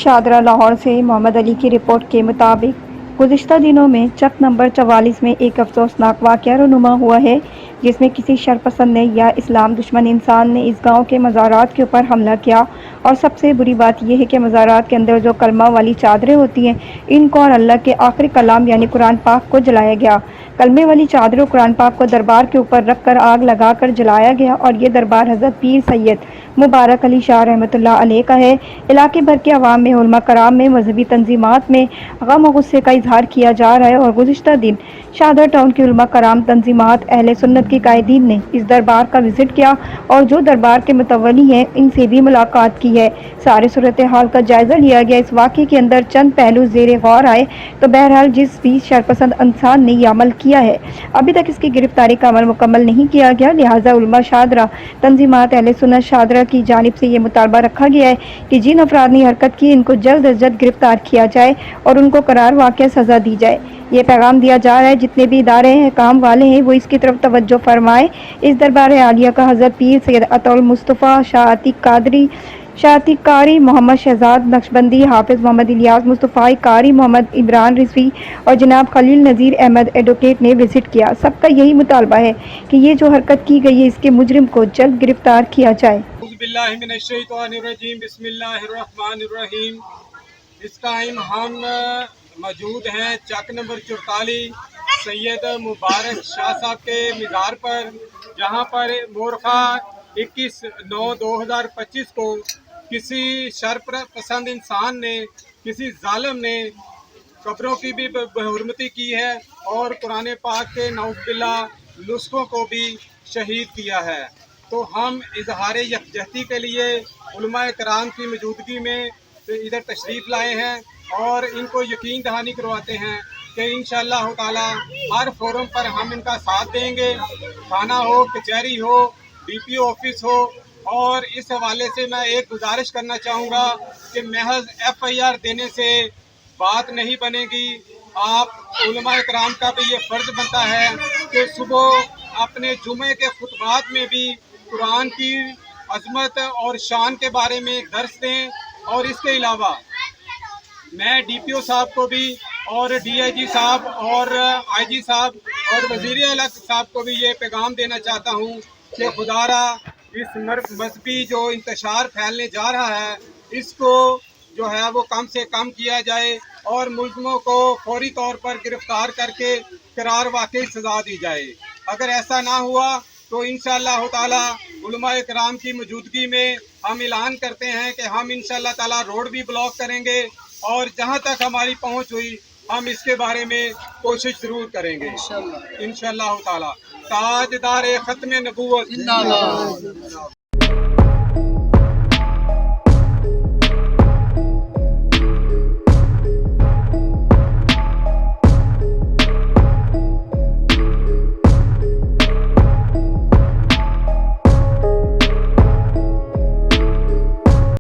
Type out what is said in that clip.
शादरा लाहौर से मोहम्मद अली की रिपोर्ट के मुताबिक गुज़िश्ता दिनों में चक नंबर 44 में एक अफसोसनाक वाक़या रूनुमा हुआ है, जिसमें किसी शरपसंद ने या इस्लाम दुश्मन इंसान ने इस गांव के मज़ारात के ऊपर हमला किया। और सबसे बुरी बात यह है कि मज़ारात के अंदर जो कलमा वाली चादरें होती हैं, इनको और अल्लाह के आखिरी कलाम यानी कुरान पाक को जलाया गया। कलमे वाली चादरों कुरान पाक को दरबार के ऊपर रख कर आग लगा कर जलाया गया। और ये दरबार हज़रत पीर सैयद मुबारक अली शाह रहमतुल्लाह अलैह का है। इलाके भर के अवाम में, उलमा कराम में, मजहबी तंजीमात में गम और गुस्से का इजहार किया जा रहा है। और गुज़िश्ता दिन शादरा टाउन के उलमा कराम, तंजीमात, अहले सुन्नत के कायदीन ने इस दरबार का विजिट किया और जो दरबार के मुतवली हैं इनसे भी मुलाकात की है। सारे सूरत हाल का जायजा लिया गया। इस वाक़े के अंदर चंद पहलू ज़ेरे गौर आए। तो बहरहाल जिस भी शरपसंद इंसान ने यह अमल किया है, अभी तक इसकी गिरफ्तारी का अमल मुकम्मल नहीं किया गया। लिहाजा उलमा शादरा, तंजीमात, अहले सुन्नत शादरा की जानिब से ये मुतालबा रखा गया है कि जिन अफराद ने हरकत की इनको जल्द अज जल्द गिरफ्तार किया जाए और उनको करार वाक़या सज़ा दी जाए। ये पैगाम दिया जा रहा है जितने भी इदारे हैं, काम वाले हैं, वो इसकी तरफ तवज्जो फरमाएं। इस दरबार आलिया का हज़रत पीर सैयद अतौल मुस्तफ़ा शाह अतीक कादरी, शाह अतीक कारी, मोहम्मद शहजाद नक्शबंदी, हाफिज़ मोहम्मद इलियास मुस्तफ़ाई कारी, मोहम्मद इमरान रिजवी और जनाब खलील नज़ीर अहमद एडवोकेट ने विजिट किया। सबका यही मुतालबा है कि ये जो हरकत की गई है इसके मुजरिम को जल्द गिरफ्तार किया जाए। बिस्मिल्लाहिर्रहमानिर्रहीम। इस टाइम हम मौजूद हैं चक नंबर 44 सैयद मुबारक शाह साहब के मीज़ार पर, जहां पर मोरखा 21/9/2025 को किसी शरपसंद इंसान ने, किसी जालिम ने कब्रों की भी बेहुरमती की है और कुरान पाक के नऊज़ुबिल्लाह नुस्खों को भी शहीद किया है। तो हम इजहार यकजहती के लिए उलमाए कराम की मौजूदगी में इधर तशरीफ़ लाए हैं और इनको यकीन दहानी करवाते हैं कि इंशाअल्लाह ताला हर फोरम पर हम इनका साथ देंगे, थाना हो, कचहरी हो, DPO ऑफिस हो। और इस हवाले से मैं एक गुजारिश करना चाहूँगा कि महज FIR देने से बात नहीं बनेगी। आप उलमा कराम का भी ये फ़र्ज़ बनता है कि सुबह अपने जुमे के खुतबात में भी कुरान की अज़मत और शान के बारे में दर्स दें। और इसके अलावा मैं DPO साहब को भी और DIG साहब और IG साहब और वज़ीर आला साहब को भी ये पैगाम देना चाहता हूँ कि खुदारा इस मजहबी जो इंतशार फैलने जा रहा है, इसको जो है वो कम से कम किया जाए और मुल्ज़िमों को फौरी तौर पर गिरफ्तार करके करार वाक़ई सज़ा दी जाए। अगर ऐसा ना हुआ तो इंशाअल्लाह ताला उलमाए कराम की मौजूदगी में हम ऐलान करते हैं कि हम इंशाअल्लाह ताला रोड भी ब्लॉक करेंगे और जहां तक हमारी पहुंच हुई हम इसके बारे में कोशिश ज़रूर करेंगे इंशाअल्लाह ताला। ताजदार ख़त्म नबूवत।